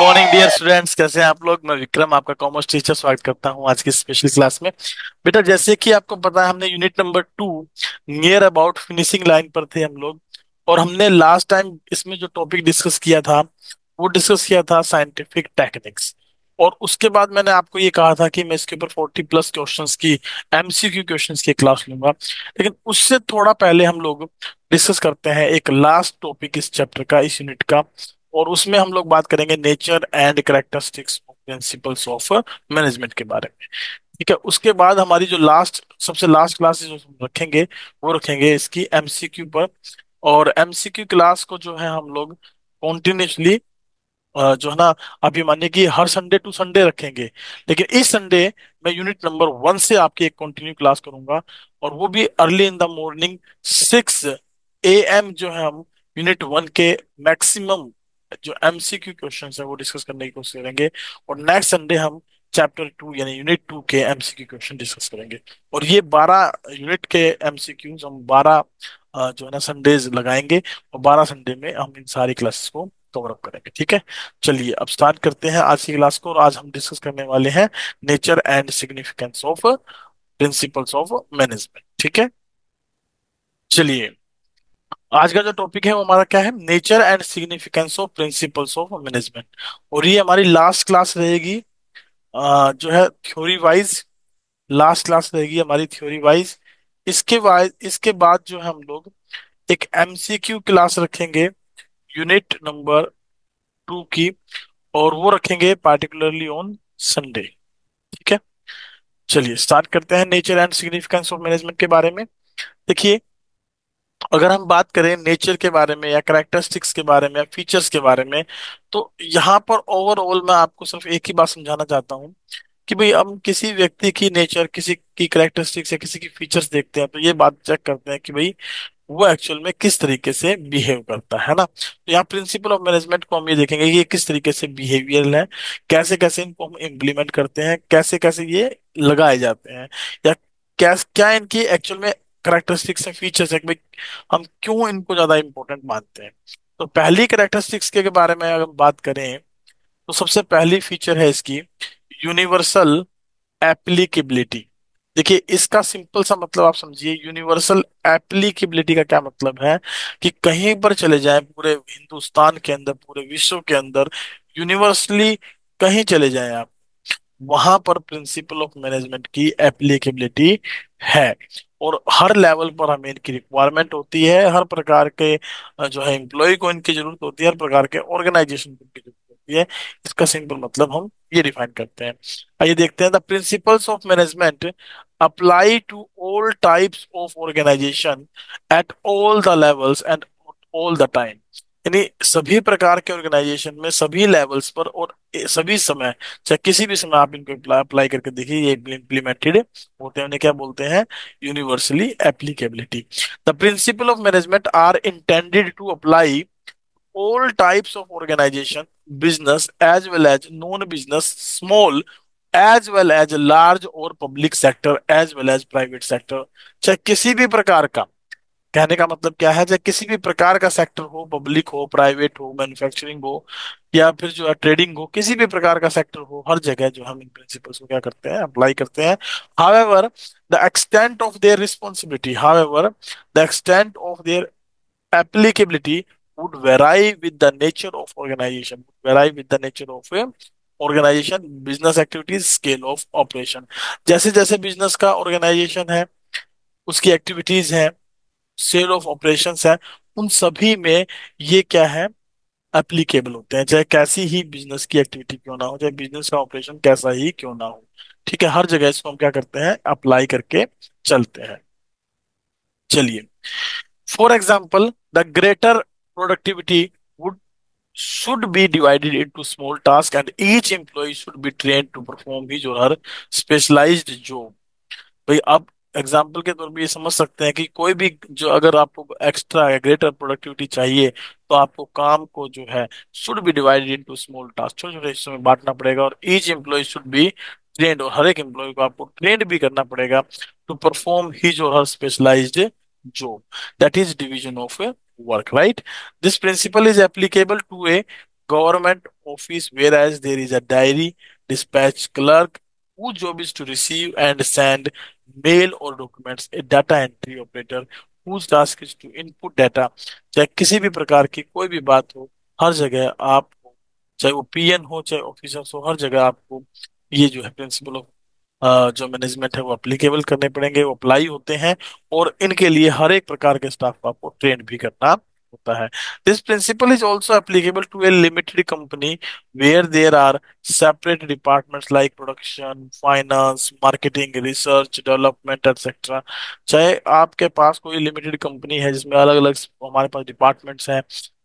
Morning dear students, कैसे हैं आप लोग। मैं विक्रम, आपका कॉमर्स टीचर, स्वागत करता हूं आज की स्पेशल क्लास में। बेटा, जैसे कि आपको पता है, हमने unit number 2 near about finishing line पर थे हम लोग। और हमने लास्ट टाइम इसमें जो टॉपिक डिस्कस किया था वो डिस्कस किया था साइंटिफिक टेक्निक्स। और उसके बाद मैंने आपको ये कहा था कि मैं इसके ऊपर 40+ क्वेश्चंस की एमसीक्यू क्वेश्चंस की क्लास लूंगा। लेकिन उससे थोड़ा पहले हम लोग डिस्कस करते हैं एक लास्ट टॉपिक इस चैप्टर का, इस यूनिट का। और उसमें हम लोग बात करेंगे nature and characteristics of principles of management के बारे में। ठीक है, उसके बाद हमारी जो लास्ट सबसे लास्ट क्लास जो हम रखेंगे वो रखेंगे इसकी एमसीक्यू पर। और एमसीक्यू क्लास को जो है हम लोग कॉन्टिन्यूसली जो है ना, अभी मानिए कि हर संडे टू संडे रखेंगे। लेकिन इस संडे मैं यूनिट नंबर 1 से आपकी एक कंटिन्यू क्लास करूंगा। और वो भी early in the morning 6 AM जो है हम यूनिट 1 के मैक्सिमम जो एमसीक्यू क्वेश्चन है वो डिस्कस करने की कोशिश करेंगे। और नेक्स्ट संडे हम चैप्टर 2 यानी यूनिट 2 के एमसीक्यू क्वेश्चन डिस्कस करेंगे। और ये 12 यूनिट के एमसीक्यूज हम 12 जो है ना संडेज लगाएंगे। और 12 संडे में हम इन सारी क्लासेस को कवर अप करेंगे। ठीक है, चलिए अब स्टार्ट करते हैं आज की क्लास को। और आज हम डिस्कस करने वाले हैं nature and significance of principles of management. ठीक है, चलिए आज का जो टॉपिक है वो हमारा क्या है, nature and significance of principles of management. और ये हमारी लास्ट क्लास रहेगी, जो है थ्योरी वाइज लास्ट क्लास रहेगी हमारी थ्योरी वाइज। इसके बाद जो है हम लोग एक एमसीक्यू क्लास रखेंगे यूनिट नंबर 2 की। और वो रखेंगे पार्टिकुलरली ऑन संडे। ठीक है, चलिए स्टार्ट करते हैं nature and significance of management के बारे में। देखिए, अगर हम बात करें नेचर के बारे में या कैरेक्टरिस्टिक्स के बारे में या फीचर्स के बारे में, तो यहाँ पर ओवरऑल मैं आपको सिर्फ एक ही बात समझाना चाहता हूँ कि भाई हम किसी व्यक्ति की नेचर, किसी की कैरेक्टरिस्टिक्स या किसी की फीचर्स देखते हैं तो ये बात चेक करते हैं कि भाई वो एक्चुअल में किस तरीके से बिहेव करता है ना। तो यहाँ प्रिंसिपल ऑफ मैनेजमेंट को हम ये देखेंगे कि ये किस तरीके से बिहेवियरल है, कैसे कैसे इनको हम इम्प्लीमेंट करते हैं, कैसे कैसे ये लगाए जाते हैं, या क्या क्या इनकी एक्चुअल में करेक्टरिस्टिक्स है, फीचर्स है कि भाई हम क्यों इनको ज्यादा इंपॉर्टेंट मानते हैं। तो पहली करेक्टरिस्टिक्स के बारे में अगर बात करें तो सबसे पहली फीचर है इसकी यूनिवर्सल एप्लीकेबिलिटी। देखिए, इसका सिंपल सा मतलब आप समझिए, यूनिवर्सल एप्लीकेबिलिटी का क्या मतलब है कि कहीं पर चले जाएं पूरे हिंदुस्तान के अंदर, पूरे विश्व के अंदर, यूनिवर्सली कहीं चले जाएं आप, वहां पर प्रिंसिपल ऑफ मैनेजमेंट की एप्लीकेबिलिटी है। और हर लेवल पर हमें इनकी रिक्वायरमेंट होती है, हर प्रकार के जो है एम्प्लॉय को इनकी जरूरत होती है, हर प्रकार के ऑर्गेनाइजेशन को इनकी जरूरत होती है। इसका सिंपल मतलब हम ये डिफाइन करते हैं। आइए देखते हैं, the principles of management apply to all types of organisation at all the levels and all the time. यानी सभी प्रकार के ऑर्गेनाइजेशन में, सभी लेवल्स पर और सभी समय, चाहे किसी भी समय आप इनको अप्लाई करके देखिए, ये इम्प्लीमेंटेड होते हैं। उन्हें क्या बोलते हैं, universally applicability. The principle of management are intended to apply all types of organization, business as well as non-business, small as well as large और public sector as well as private sector। चाहे किसी भी प्रकार का, कहने का मतलब क्या है, चाहे किसी भी प्रकार का सेक्टर हो, पब्लिक हो, प्राइवेट हो, मैन्युफैक्चरिंग हो, या फिर जो है ट्रेडिंग हो, किसी भी प्रकार का सेक्टर हो, हर जगह जो हम इन प्रिंसिपल्स को क्या करते हैं, अप्लाई करते हैं। However the extent of their responsibility, however the extent of their applicability would vary with the nature of organization, vary with the nature of a organization, business activities, scale of operation। जैसे जैसे business का organisation है, उसकी activities है, cell of operations है, उन सभी में ये क्या है, एप्लीकेबल होते हैं। चाहे कैसी ही बिजनेस की एक्टिविटी क्यों ना हो, चाहे बिजनेस का ऑपरेशन कैसा ही क्यों ना हो। ठीक है, हर जगह इसको हम क्या करते हैं, अप्लाई करके चलते हैं। चलिए, for example the greater productivity would should be divided into small tasks and each employee should be trained to perform his or her specialized job। भाई अब एग्जाम्पल के तौर पे ये समझ सकते हैं कि कोई भी जो, अगर आपको एक्स्ट्रा या ग्रेटर प्रोडक्टिविटी चाहिए तो आपको काम को जो है should be divided into small task, छोटे छोटे हिस्सों में बांटना पड़ेगा। और each employ should be trend, और हर एक एम्प्लॉय को आपको ट्रेंड भी करना पड़ेगा टू परफॉर्म हिज और her specialized job, that is division of work, right. This principle is applicable to a government office, whereas there is a diary dispatch clerk whose job is to receive and send mail or documents, a data entry operator whose task is to input data। चाहे किसी भी प्रकार की कोई भी बात हो, हर जगह आप, चाहे वो पीएन हो चाहे ऑफिसर्स हो, हर जगह आपको ये जो है प्रिंसिपल ऑफ जो मैनेजमेंट है वो अप्लीकेबल करने पड़ेंगे, वो अप्लाई होते हैं। और इनके लिए हर एक प्रकार के स्टाफ को आपको ट्रेन भी करना होता है। This principle is also applicable to a limited company where there are separate departments like production, finance, marketing, research, development etcetera. चाहे आपके पास कोई लिमिटेड कंपनी है जिसमें अलग अलग हमारे पास डिपार्टमेंट्स हैं,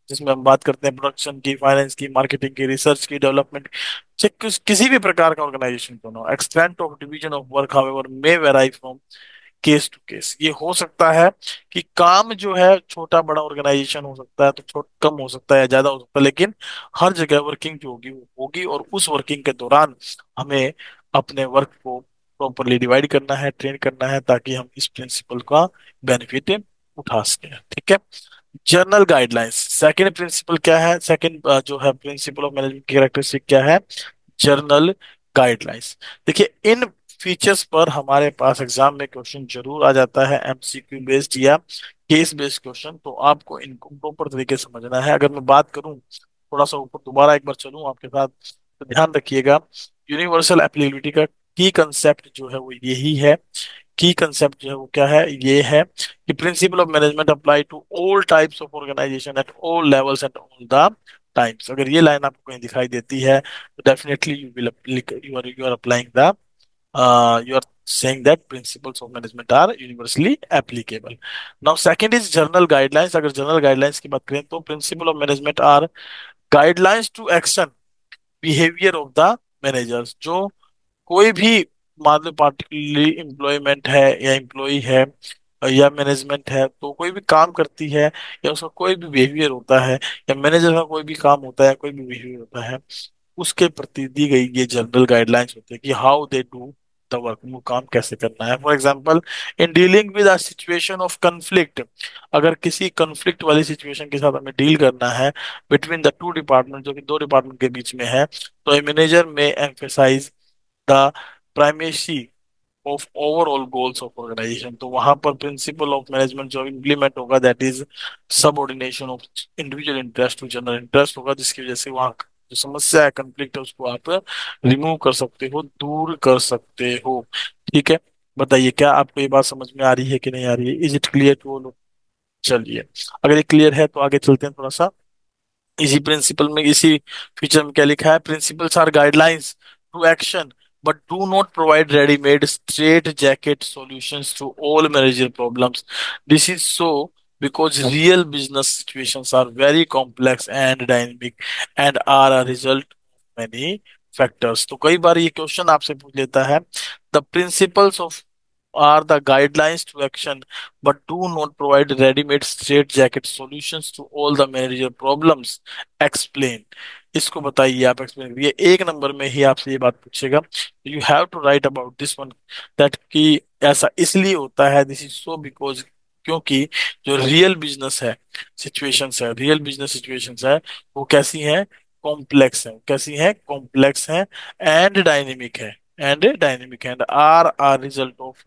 जिसमें हम बात करते हैं प्रोडक्शन की, फाइनेंस की, मार्केटिंग की, रिसर्च की, डेवलपमेंट, चाहे किसी भी प्रकार का ऑर्गेनाइजेशन क्यों ना हो, extent of division of work however may vary from case to case. ये हो सकता है कि काम जो है छोटा बड़ा ऑर्गेनाइजेशन हो सकता है, तो कम हो सकता है या ज्यादा हो सकता है, लेकिन हर जगह वर्किंग जो होगी वो होगी। और उस वर्किंग के दौरान हमें अपने वर्क को प्रॉपरली डिवाइड करना है, ट्रेन करना है, ताकि हम इस प्रिंसिपल का बेनिफिट उठा सकें। ठीक है। जर्नल गाइडलाइंस, सेकंड प्रिंसिपल क्या है, सेकंड जो है प्रिंसिपल ऑफ मैनेजमेंट की कैरेक्टरिस्टिक क्या है, जर्नल गाइडलाइंस। देखिए इन फीचर्स पर हमारे पास एग्जाम में क्वेश्चन जरूर आ जाता है, एमसीक्यू बेस्ड या केस बेस्ड क्वेश्चन, तो आपको इनको प्रॉपर तरीके से समझना है। अगर मैं बात करूं, थोड़ा सा ऊपर दोबारा एक बार चलूं आपके साथ, तो ध्यान रखिएगा यूनिवर्सल एप्लीकेबिलिटी का की कंसेप्ट जो है वो यही है। की कंसेप्ट जो है वो क्या है, ये है कि principle of management apply to all types of organisation at all levels at all the times. अगर ये लाइन आपको कहीं दिखाई देती है तो definitely you are applying the you are saying that principles of management are universally applicable. Now second is general guidelines। अगर general guidelines की बात करें तो principle of management are guidelines to action behavior of the managers। जो कोई भी मान लो particularly employment है या एम्प्लॉय है या मैनेजमेंट है, तो कोई भी काम करती है या उसका कोई भी बिहेवियर होता है, या मैनेजर का कोई भी काम होता है, कोई भी बिहेवियर होता है, उसके प्रति दी गई ये जनरल गाइडलाइंस होती है कि how they do the work, वो काम कैसे करना है। For example in dealing with a situation of conflict, अगर किसी कंफ्लिक्ट वाली सिचुएशन के साथ हमें डील करना है बिटवीन द टू डिपार्टमेंट, जो कि दो डिपार्टमेंट के बीच में है, तो a manager may emphasise the primacy of overall goals of organisation. तो वहां पर प्रिंसिपल ऑफ मैनेजमेंट जो इम्प्लीमेंट होगा that is subordination of individual interest to general interest होगा, जिसकी वजह से वहाँ जो समस्या है, कंफ्लिक्ट है, उसको आप रिमूव कर सकते हो, दूर कर सकते हो। ठीक है। बताइए क्या आपको ये बात समझ में आ रही है कि नहीं आ रही है, is it clear to all? चलिए, अगर ये क्लियर है तो आगे चलते हैं थोड़ा सा। इसी प्रिंसिपल में, इसी फीचर में क्या लिखा है, principles are guidelines to action but do not provide readymade straight jacket solutions to all manager problems. This is so because real business situations are very complex and dynamic and are a result of many factors. तो कई बार ये question आपसे पूछ लेता है, the principles of are the guidelines to action but do not provide ready-made straitjacket solutions to all the manager problems, explain। इसको बताइए, आप एक्सप्लेन करिए। एक नंबर में ही आपसे ये बात पूछेगा, you have to write about this one, that कि ऐसा इसलिए होता है, दिस इज सो बिकॉज, क्योंकि जो रियल बिजनेस है सिचुएशंस है, रियल बिजनेस सिचुएशंस है, वो कैसी हैं, कॉम्प्लेक्स है, कैसी हैं, कॉम्प्लेक्स हैं, and are are result of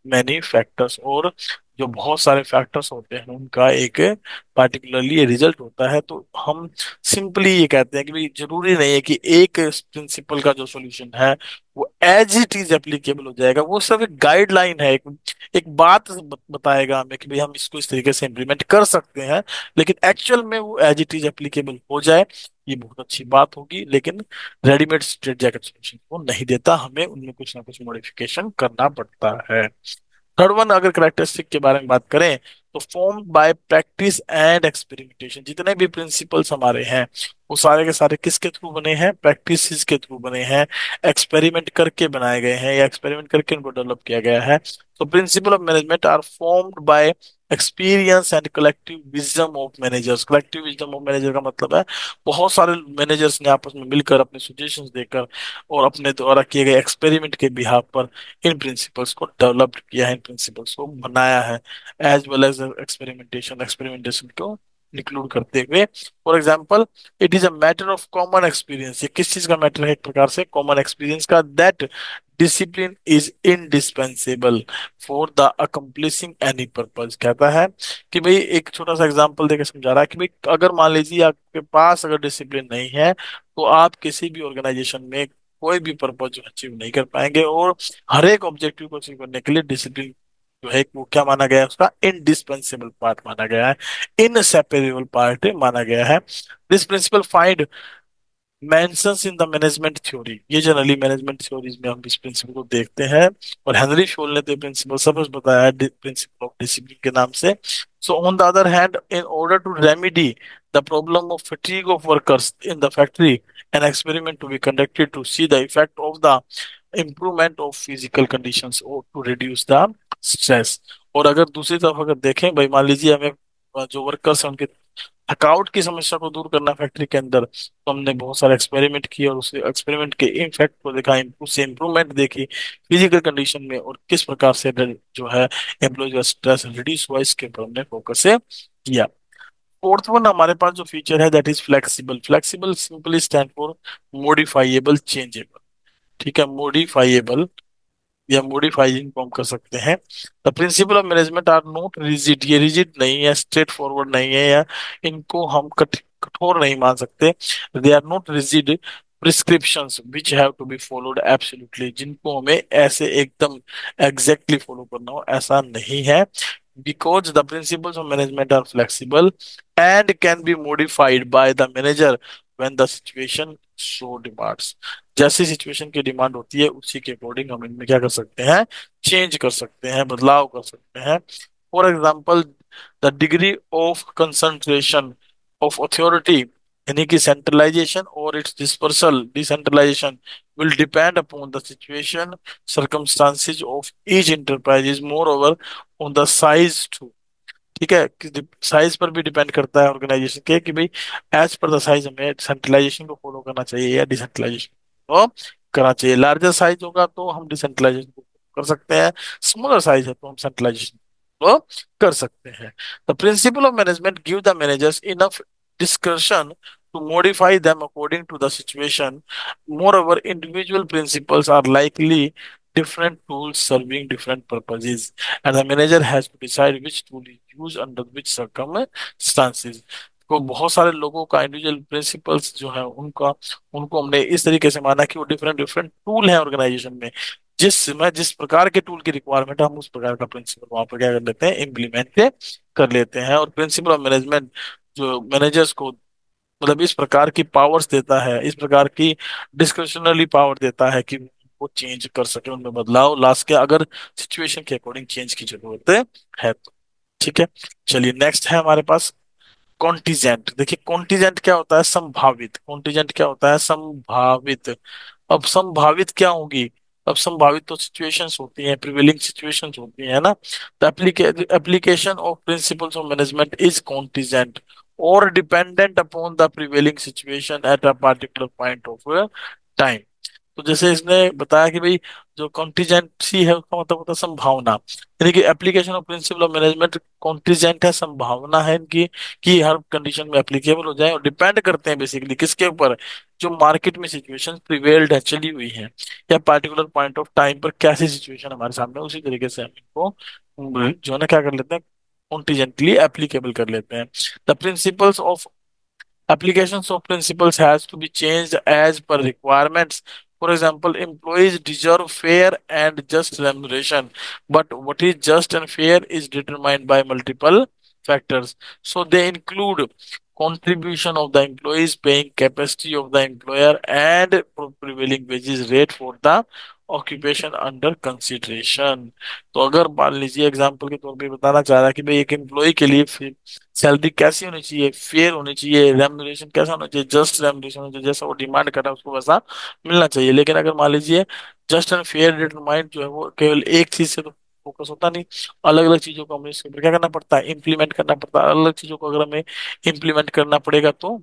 many factors. और जो बहुत सारे फैक्टर्स होते हैं उनका एक पार्टिकुलरली रिजल्ट होता है। तो हम सिंपली ये कहते हैं कि भाई जरूरी नहीं है कि एक प्रिंसिपल का जो सॉल्यूशन है वो एज इट इज एप्लीकेबल हो जाएगा, वो सिर्फ एक गाइडलाइन है, एक बात बताएगा हमें कि भाई हम इसको इस तरीके से इम्प्लीमेंट कर सकते हैं, लेकिन एक्चुअल में वो एज इट इज एप्लीकेबल हो जाए, ये बहुत अच्छी बात होगी। लेकिन रेडीमेड स्ट्रेट जैकेट सॉल्यूशन वो नहीं देता, हमें उनमें कुछ ना कुछ मॉडिफिकेशन करना पड़ता है। थर्ड वन, अगर करेक्टरिस्टिक के बारे में बात करें, तो form by practice and experimentation. जितने भी प्रिंसिपल्स हमारे हैं वो सारे के सारे किसके थ्रू बने हैं, प्रैक्टिस के थ्रू बने हैं, एक्सपेरिमेंट करके बनाए गए हैं या एक्सपेरिमेंट करके इनको डेवलप किया गया है। तो principle of management are formed by experience and collective wisdom of managers. Collective wisdom of manager का मतलब है बहुत सारे मैनेजर्स ने आपस में मिलकर अपने सजेशंस देकर और अपने द्वारा किए गए एक्सपेरिमेंट के बिहाफ पर इन प्रिंसिपल्स को डेवलप किया है, इन प्रिंसिपल्स को बनाया है, एज वेल एज एक्सपेरिमेंटेशन को इंक्लूड करते हुए। For example, it is a matter of common experience, ये किस चीज का मैटर है, एक प्रकार से कॉमन एक्सपीरियंस का, that discipline is indispensable for the accomplishing any purpose. कहता है कि भाई, एक छोटा सा एग्जांपल देकर समझा रहा है कि भाई, अगर मान लीजिए आपके पास अगर डिसिप्लिन नहीं है, तो आप किसी भी ऑर्गेनाइजेशन में कोई भी पर्पज अचीव नहीं कर पाएंगे। और हर एक ऑब्जेक्टिव को अचीव करने के लिए डिसिप्लिन जो है वो क्या माना गया है, उसका इनडिस्पेंसेबल पार्ट माना गया है, इनसेपरेबल पार्ट माना गया है। This principal find mentions in the management theory, ये जनरली मैनेजमेंट थ्योरीज में हम इस प्रिंसिपल को देखते हैं। और हेनरी शोल ने तो प्रिंसिपल सब कुछ बताया है प्रिंसिपल ऑफ डिसिप्लिन के नाम से। So on the other hand, in order to remedy the problem of fatigue of workers in the factory, an experiment to be conducted to see the effect of the improvement of physical conditions और to reduce the stress. और अगर दूसरी तरफ अगर देखें भाई, मान लीजिए हमें जो वर्कर्स हैं उनके थकावट की समस्या को दूर करना फैक्ट्री के अंदर, तो हमने बहुत सारे एक्सपेरिमेंट किए और उस एक्सपेरिमेंट के इम्पैक्ट को देखा, उससे इम्प्रूवमेंट देखी फिजिकल कंडीशन में, और किस प्रकार से जो है एम्प्लॉय का स्ट्रेस रिड्यूस हुआ, इसके ऊपर हमने फोकस से किया। फोर्थ वन हमारे पास जो फीचर है, that is flexible. Flexible simply stand for modifiable, changeable. ठीक है, मॉडिफाइएबल या मॉडिफाइंग को हम कर सकते हैं। The principle of management are not rigid, ये रिजिड नहीं है, स्ट्रेट फॉरवर्ड नहीं है, या इनको हम कठोर नहीं मान सकते। They are not rigid prescriptions which have to be followed absolutely, जिनको हमें ऐसे एकदम एग्जैक्टली फॉलो करना हो, ऐसा नहीं है। Because the principles of management are flexible and can be modified by the manager when the situation so demands, जैसी सिचुएशन की डिमांड होती है उसी के अकॉर्डिंग हम इनमें क्या कर सकते हैं, चेंज कर सकते हैं, बदलाव कर सकते हैं। For example, the degree of concentration of authority, यानी कि सेंट्रलाइजेशन और its dispersal decentralisation, will depend upon the situation circumstances of each enterprise is moreover on the size too। ठीक है, कि साइज पर भी डिपेंड करता है ऑर्गेनाइजेशन के, कि भाई एज पर द साइज हमें सेंट्रलाइजेशन को फॉलो करना चाहिए या डिसेंट्रलाइजेशन को करना चाहिए। लार्जर साइज होगा तो हम डिसेंट्रलाइजेशन को कर सकते हैं, स्मॉलर साइज है तो हम सेंट्रलाइजेशन को कर सकते हैं। The principle of management give the managers enough discussion to modify them according to the situation. Moreover, individual principles are likely different tools serving different purposes, and the manager has to decide which tool is used under which circumstances। तो बहुत सारे लोगों का individual principles जो है उनका, उनको हमने इस तरीके से माना कि वो डिफरेंट डिफरेंट टूल है ऑर्गेनाइजेशन में, जिस प्रकार के टूल की रिक्वायरमेंट है हम उस प्रकार का प्रिंसिपल वहां पर क्या कर लेते हैं, इम्प्लीमेंट कर लेते हैं। और प्रिंसिपल ऑफ मैनेजमेंट जो मैनेजर्स को मतलब इस प्रकार की पावर्स देता है, इस प्रकार की डिस्क्रिशनरी पावर देता है कि वो चेंज कर सके, उनमें बदलाव ला सके अगर सिचुएशन के अकॉर्डिंग चेंज की जरूरत है तो। ठीक है, चलिए नेक्स्ट है हमारे पास कॉन्टीजेंट। देखिए कॉन्टीजेंट क्या होता है, संभावित। कॉन्टीजेंट क्या होता है, संभावित। अब संभावित क्या होगी, अब संभावित तो सिचुएशंस होती हैं, प्रिवेलिंग सिचुएशंस होती हैं ना। The application of principles of management is contingent और dependent upon the prevailing situation at a particular point of time. तो जैसे इसने बताया कि भाई जो कॉन्टीजेंसी है उसका मतलब होता है संभावना, यानी कि application of principal of management contingent है, संभावना है इनकी कि हर कंडीशन में एप्लीकेबल हो जाए, और डिपेंड करते हैं बेसिकली किसके ऊपर, जो मार्केट में सिचुएशन प्रिवेल्ड है, चली हुई है, या पर्टिकुलर पॉइंट ऑफ टाइम पर कैसी सिचुएशन हमारे सामने है, उसी तरीके से हम इनको जो है ना क्या कर लेते हैं, कॉन्टीजेंटली एप्लीकेबल कर लेते हैं। The principles of applications of principles has to be changed as per requirements. For example, employees deserve fair and just remuneration, but what is just and fair is determined by multiple factors. So they include contribution of the employees, paying capacity of the employer, and prevailing wages rate for the occupation under consideration. तो अगर मान लीजिए example के तौर पे बताना चाह रहा है कि भाई एक एम्प्लॉय के लिए सैलरी कैसी होनी चाहिए, फेयर होनी चाहिए, रेम्युनरेशन कैसा होना चाहिए, जस्ट रेम्युनरेशन होना चाहिए, जैसा वो डिमांड कर रहा है उसको वैसा मिलना चाहिए। लेकिन अगर मान लीजिए जस्ट एंड फेयर डिटरमाइंड जो है वो केवल एक चीज से तो फोकस होता नहीं, अलग अलग चीजों को हमें इसके ऊपर क्या करना पड़ता है, इम्प्लीमेंट करना पड़ता है। अलग अलग चीजों को अगर हमें इम्प्लीमेंट करना पड़ेगा तो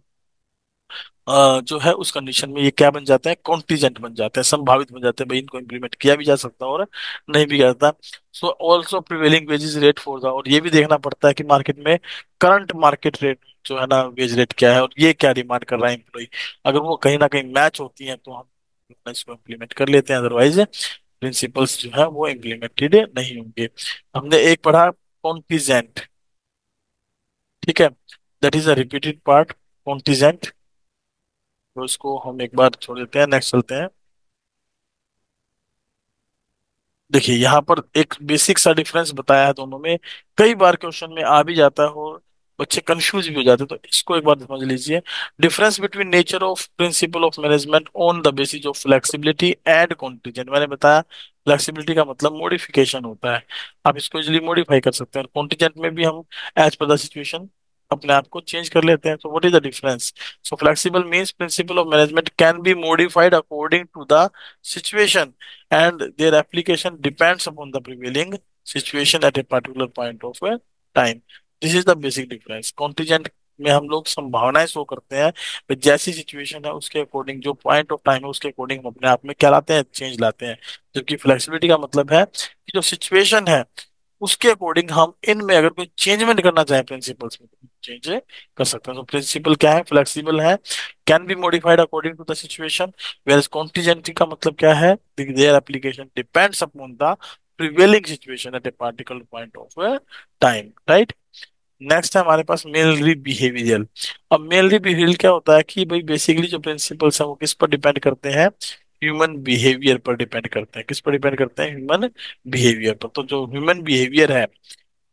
जो है उस कंडीशन में ये क्या बन जाते हैं, कॉन्टीजेंट बन जाते हैं, संभावित बन जाते हैं, भाई इनको इम्प्लीमेंट किया भी जा सकता है और नहीं भी करता। So also prevailing wages rate for the, और ये भी देखना पड़ता है कि मार्केट में करंट मार्केट रेट जो है ना, वेज रेट क्या है और ये क्या डिमांड कर रहा है एम्प्लॉय। अगर वो कहीं ना कहीं मैच होती है तो हम इसको इम्प्लीमेंट कर लेते हैं, अदरवाइज प्रिंसिपल्स जो है वो इम्प्लीमेंटेड नहीं होंगे। हमने एक पढ़ा कॉन्टीजेंट, ठीक है, that is a repeated part, contingent. तो इसको हम एक बार छोड़ देते हैं, नेक्स्ट चलते हैं। देखिए यहाँ पर एक बेसिक सा डिफरेंस बताया है दोनों में, कई बार क्वेश्चन में आ भी जाता है और बच्चे कंफ्यूज भी हो जाते हैं, तो इसको एक बार समझ लीजिए। Difference between nature of principal of management on the basis of flexibility and contingent. मैंने बताया फ्लेक्सिबिलिटी का मतलब मॉडिफिकेशन होता है, आप इसको इजिली मॉडिफाई कर सकते हैं, और कॉन्टीजेंट में भी हम एज पर द सिचुएशन अपने आप को चेंज कर लेते हैं। तो what is the difference? So flexible means principle of management can be modified according to the situation and their application depends upon the prevailing situation at a particular point of a time. This is the basic difference. Contingent में हम लोग संभावनाएं show करते हैं, but जैसी situation है उसके according, जो पॉइंट ऑफ टाइम है उसके अकॉर्डिंग हम अपने आप में क्या लाते हैं, चेंज लाते हैं। जबकि फ्लेक्सिबिलिटी का मतलब है कि जो सिचुएशन है उसके अकॉर्डिंग हम इनमें अगर कोई चेंजमेंट करना चाहें प्रिंसिपल्स में, चेंज कर सकते हैं। तो प्रिंसिपल क्या है, फ्लेक्सिबल है, can be modified according to the situation, where contingency का मतलब क्या है, their application depends upon the prevailing situation at a particular point of time, right. Next है हमारे पास मेनली बिहेवियरल। अब मेनली बिहेवियरल क्या होता है कि भाई बेसिकली जो प्रिंसिपल्स हैं वो किस पर डिपेंड करते हैं, ह्यूमन बिहेवियर पर डिपेंड करते हैं। किस पर डिपेंड करते हैं, ह्यूमन बिहेवियर पर। तो जो ह्यूमन बिहेवियर है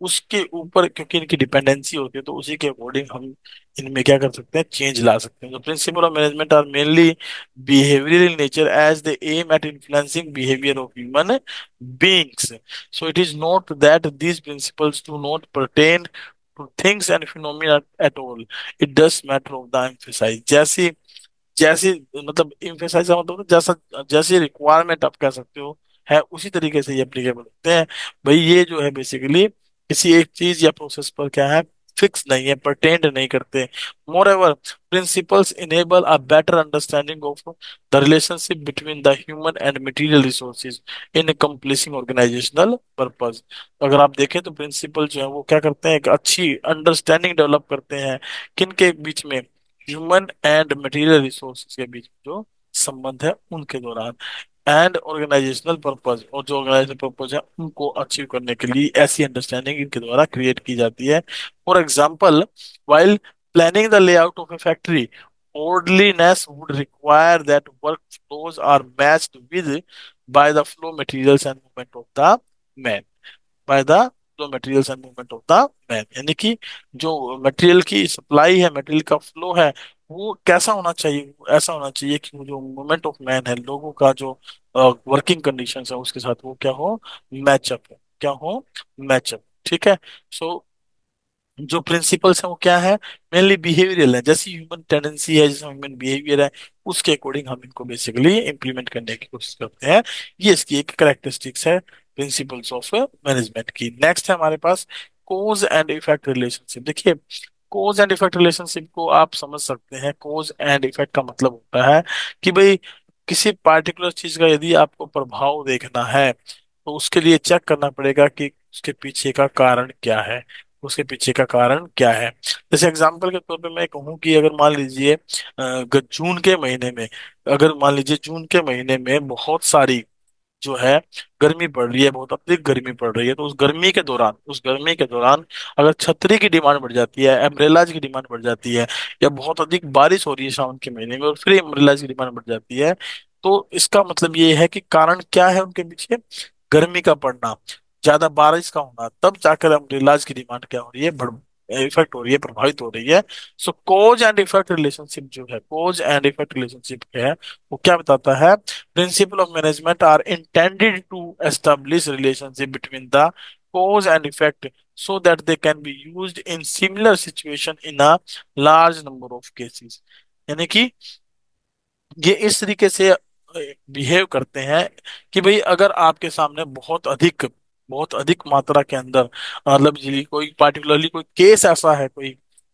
उसके ऊपर क्योंकि इनकी डिपेंडेंसी होती है, तो उसी के अकॉर्डिंग हम इनमें क्या कर सकते हैं, चेंज ला सकते हैं। तो principle of management are mainly behavioural in nature as they aim at influencing behaviour of human beings. So it is not that these principles do not pertain to things and phenomena at all. It does matter of the emphasize. जैसी जैसी मतलब emphasise का मतलब जैसा, जैसी requirement आप कह सकते हो है, उसी तरीके से ये एप्लीकेबल होते हैं। भाई ये जो है बेसिकली किसी एक चीज या प्रोसेस पर क्या है, फिक्स नहीं है, परटेंड नहीं करते। Moreover principles enable a better understanding of the relationship between the human and material resources in accomplishing organisational purpose. अगर आप देखें तो प्रिंसिपल जो है वो क्या करते हैं, एक अच्छी अंडरस्टैंडिंग डेवलप करते हैं किन के बीच में, ह्यूमन एंड मटेरियल रिसोर्सेज के बीच जो संबंध है उनके दौरान, एंड ऑर्गेनाइजेशनल पर्पज, और जो ऑर्गेनाइजेशनल पर्पज है उनको अचीव करने के लिए ऐसी अंडरस्टैंडिंग इनके द्वारा क्रिएट की जाती है। For example, while planning the layout of A factory, orderliness would require that work flows are matched with by the flow materials and movement of the man, by the flow materials and movement of the man. यानी कि जो material की supply है, material का flow है, वो कैसा होना चाहिए, वो ऐसा होना चाहिए कि वो जो मूवमेंट ऑफ मैन है, लोगों का जो वर्किंग कंडीशंस है उसके साथ वो क्या हो, मैचअप हो, क्या हो, मैचअप। ठीक है। सो जो प्रिंसिपल्स हैं वो क्या है, मेनली बिहेवियरल है, जैसी ह्यूमन टेंडेंसी है, जैसा ह्यूमन बिहेवियर है उसके अकॉर्डिंग हम इनको बेसिकली इंप्लीमेंट करने की कोशिश करते हैं। ये इसकी एक करेक्टरिस्टिक्स है प्रिंसिपल्स ऑफ मैनेजमेंट की। नेक्स्ट है हमारे पास कोज एंड इफेक्ट रिलेशनशिप। देखिए कोज एंड इफेक्ट रिलेशनशिप को आप समझ सकते हैं। कोज एंड इफेक्ट का मतलब होता है कि भाई किसी पार्टिकुलर चीज का यदि आपको प्रभाव देखना है तो उसके लिए चेक करना पड़ेगा कि उसके पीछे का कारण क्या है, उसके पीछे का कारण क्या है। जैसे एग्जांपल के तौर पे मैं कहूँ कि अगर मान लीजिए जून के महीने में, अगर मान लीजिए जून के महीने में बहुत सारी जो है गर्मी पड़ रही है, बहुत अधिक गर्मी पड़ रही है, तो उस गर्मी के दौरान अगर छतरी की डिमांड बढ़ जाती है, अम्ब्रेलाज की डिमांड बढ़ जाती है, या बहुत अधिक बारिश हो रही है सावन के महीने में और फिर अम्ब्रेलाज की डिमांड बढ़ जाती है, तो इसका मतलब ये है कि कारण क्या है उनके पीछे, गर्मी का पड़ना, ज्यादा बारिश का होना, तब जाकर अम्ब्रेलाज की डिमांड क्या हो रही है, बढ़ इफेक्ट हो रही है, प्रभावित हो रही है। सो कोज एंड इफेक्ट रिलेशनशिप जो है, कोज एंड इफेक्ट रिलेशनशिप है, वो क्या बताता है, principle of management are intended to establish relationship between the cause and effect so that they can be used in similar situation in a large number of cases। यानी कि ये इस तरीके से बिहेव करते हैं कि भाई अगर आपके सामने बहुत अधिक मात्रा के अंदर मतलब कोई पार्टिकुलरली कोई केस ऐसा है कोई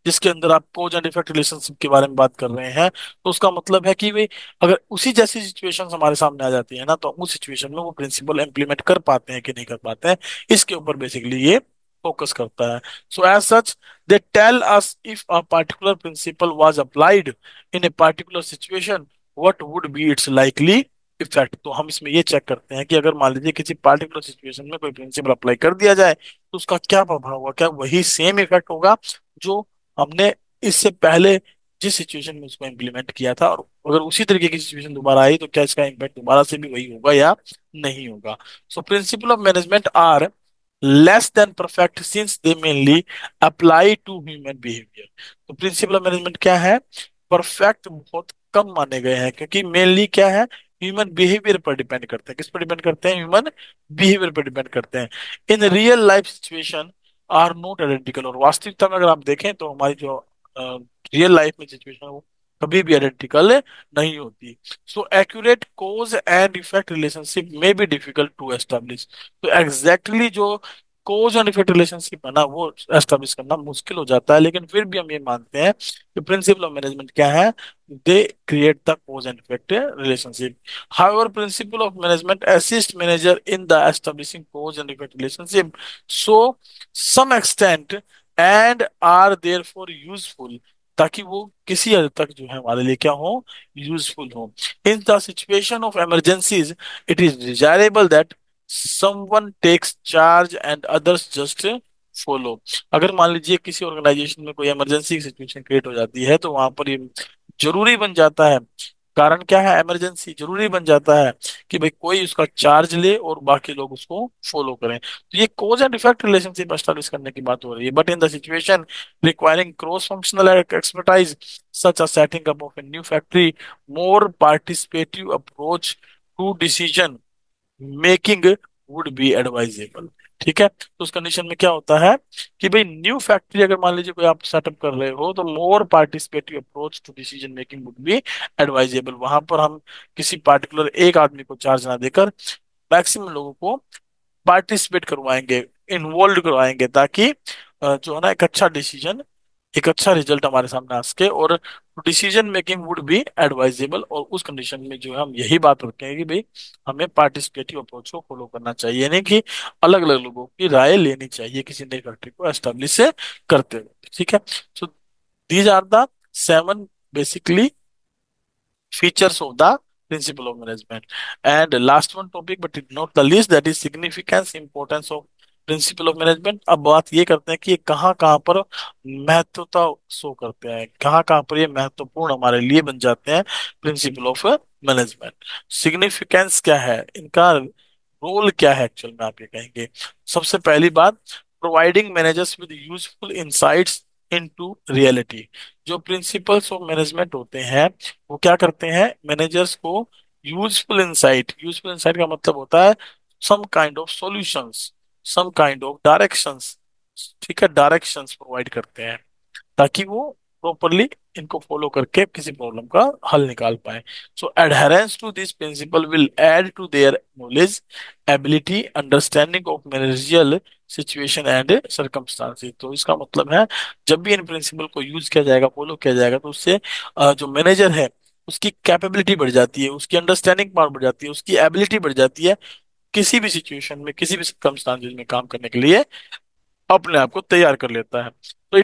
जिसके अंदर आप कोज एंड इफेक्ट रिलेशनशिप के बारे में बात कर रहे हैं, तो उसका मतलब है कि भाई अगर उसी जैसी सिचुएशन हमारे सामने आ जाती है ना, तो हम उस सिचुएशन में वो प्रिंसिपल इम्प्लीमेंट कर पाते हैं कि नहीं कर पाते हैं, इसके ऊपर बेसिकली ये फोकस करता है। So as such they tell us if a particular principle was applied in a particular situation what would be its likely effect. तो हम इसमें ये चेक करते हैं कि अगर मान लीजिए किसी पार्टिकुलर सिचुएशन में कोई प्रिंसिपल अप्लाई कर दिया जाए तो उसका क्या प्रभाव होगा, क्या वही सेम इफेक्ट होगा जो हमने इससे पहले जिस सिचुएशन में उसको इम्प्लीमेंट किया था, और अगर उसी तरीके की सिचुएशन दोबारा आई तो क्या इसका इम्पैक्ट दोबारा से भी वही होगा या नहीं होगा। So principle of management are less than perfect since they mainly apply to human behaviour. तो प्रिंसिपल ऑफ मैनेजमेंट क्या है, परफेक्ट बहुत कम माने गए हैं, क्योंकि मेनली क्या है, ह्यूमन बिहेवियर पर डिपेंड करते हैं। किस पर डिपेंड करते हैं, ह्यूमन बिहेवियर पर डिपेंड करते हैं। In real life situation are not identical. और वास्तविकता में अगर आप देखें तो हमारी जो रियल लाइफ में सिचुएशन है वो कभी भी आइडेंटिकल नहीं होती। So accurate cause and effect relationship में बी डिफिकल्ट टू एस्टेब्लिश। तो एग्जैक्टली जो कोज एंड इफेक्ट रिलेशनशिप है ना वो एस्टेब्लिश करना मुश्किल हो जाता है, लेकिन फिर भी हम ये मानते हैं कि प्रिंसिपल ऑफ मैनेजमेंट क्या है, they create the cause and effect relationship. However, principle of management assist manager in the establishing cause and effect relationship, so some extent and are therefore useful, ताकि वो किसी हद तक जो है हमारे लिए क्या हो, यूजफुल हो। In the situation of emergencies it is desirable that someone takes charge and others just follow। अगर मान लीजिए किसी ऑर्गेनाइजेशन में कोई इमरजेंसी की सिचुएशन क्रिएट हो जाती है तो वहां पर ये जरूरी बन जाता है, कारण क्या है, इमरजेंसी जरूरी बन जाता है कि भाई कोई उसका चार्ज ले और बाकी लोग उसको फॉलो करें। तो ये कोज एंड इफेक्ट रिलेशनशिप एस्टैब्लिश करने की बात हो रही है। But in the situation requiring cross functional expertise such as setting up of a new factory, more participative approach to decision making would be advisable. ठीक है, तो उस कंडीशन में क्या होता है कि भाई न्यू फैक्ट्री अगर मान लीजिए कोई आप सेटअप कर रहे हो तो more participative approach to decision making would be advisable. वहां पर हम किसी पार्टिकुलर एक आदमी को चार्ज ना देकर मैक्सिमम लोगों को पार्टिसिपेट करवाएंगे, इन्वॉल्व करवाएंगे, ताकि जो है ना एक अच्छा डिसीजन, एक अच्छा रिजल्ट हमारे सामने आ सके, और decision making would be advisable. और उस कंडीशन में जो है हम यही बात रखते हैं कि भाई हमें पार्टिसिपेटिव अप्रोच को फॉलो करना चाहिए, नहीं कि अलग अलग लोगों की राय लेनी चाहिए किसी नई फैक्ट्री को एस्टेब्लिश करते हुए। ठीक है, so these are the 7 basically features of the principle of management. And last one topic, but not the least, that is significance, importance of principal of management. अब बात ये करते हैं कि ये कहाँ कहाँ पर महत्वता शो करते हैं, कहाँ कहाँ पर ये महत्वपूर्ण हमारे लिए बन जाते हैं प्रिंसिपल ऑफ मैनेजमेंट। सिग्निफिकेंस क्या है, इनका रोल क्या है एक्चुअल में, आप ये कहेंगे। सबसे पहली बात, providing managers with useful insights into reality. जो प्रिंसिपल्स ऑफ मैनेजमेंट होते हैं वो क्या करते हैं, मैनेजर्स को यूजफुल इंसाइट का मतलब होता है some kind of solutions, some kind of directions. ठीक है, डायरेक्शंस प्रोवाइड करते हैं ताकि वो प्रॉपरली इनको फॉलो करके किसी प्रॉब्लम का हल निकाल पाए। So adherence to this principle will add to their knowledge, ability, understanding of managerial situation and circumstances. तो इसका मतलब है जब भी इन प्रिंसिपल को यूज किया जाएगा, फॉलो किया जाएगा, तो उससे जो मैनेजर है उसकी कैपेबिलिटी बढ़ जाती है, उसकी अंडरस्टैंडिंग पावर बढ़ जाती है, उसकी एबिलिटी बढ़ जाती है किसी भी सिचुएशन में, किसी भी सर्कमस्टांसेस में काम करने के लिए अपने आप को तैयार कर लेता है। तो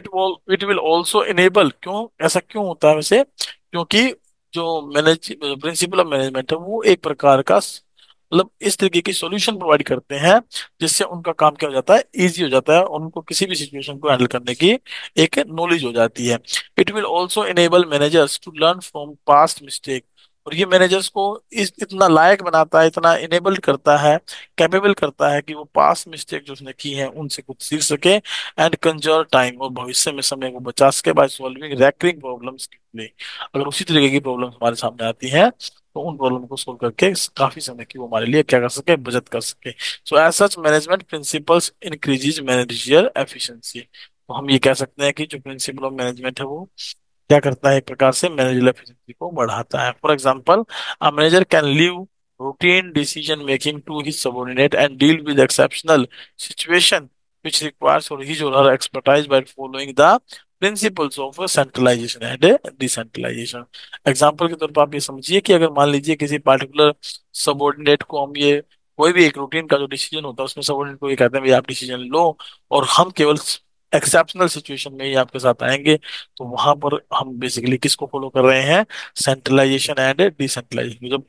इट विल ऑल्सो इनेबल, क्यों ऐसा क्यों होता है वैसे, क्योंकि जो मैनेज प्रिंसिपल ऑफ मैनेजमेंट है वो एक प्रकार का मतलब इस तरीके की सॉल्यूशन प्रोवाइड करते हैं जिससे उनका काम क्या हो जाता है, इजी हो जाता है, और उनको किसी भी सिचुएशन को हैंडल करने की एक नॉलेज हो जाती है। It will also enable managers to learn from past mistake. और ये मैनेजर्स को इस इतना लायक बनाता है, इतना इनेबल करता है, कैपेबल करता है कि वो पास्ट मिस्टेक जो उसने की है उनसे कुछ सीख सके, एंड कंजर्व टाइम, और भविष्य में समय को बचा सके बाय सॉल्विंग रैकरिंग प्रॉब्लम्स। अगर उसी तरीके की प्रॉब्लम हमारे सामने आती है तो उन प्रॉब्लम को सोल्व करके काफी समय की वो हमारे लिए क्या कर सके, बचत कर सके। So as such management principles increases managerial efficiency. तो हम ये कह सकते हैं कि जो प्रिंसिपल ऑफ मैनेजमेंट है वो क्या करता है, एक प्रकार से मैनेजरियल एफिशिएंसी को बढ़ाता है। For example, a manager can leave routine decision making to his subordinate and deal with exceptional situation which requires or his or her expertise by following the principles of centralisation and decentralisation. Example के तौर पर आप ये समझिए कि अगर मान लीजिए किसी पार्टिकुलर सबऑर्डिनेट को हम ये कोई भी एक रूटीन का जो डिसीजन होता है उसमें सबऑर्डिनेट को ये कहते हैं भाई आप डिसीजन लो, और हम केवल एक्सेप्शनल सिचुएशन में ही आपके साथ आएंगे, तो वहां पर हम बेसिकली किसको फॉलो कर रहे हैं, सेंट्रलाइजेशन एंड डिसेंट्रलाइजेशन। जब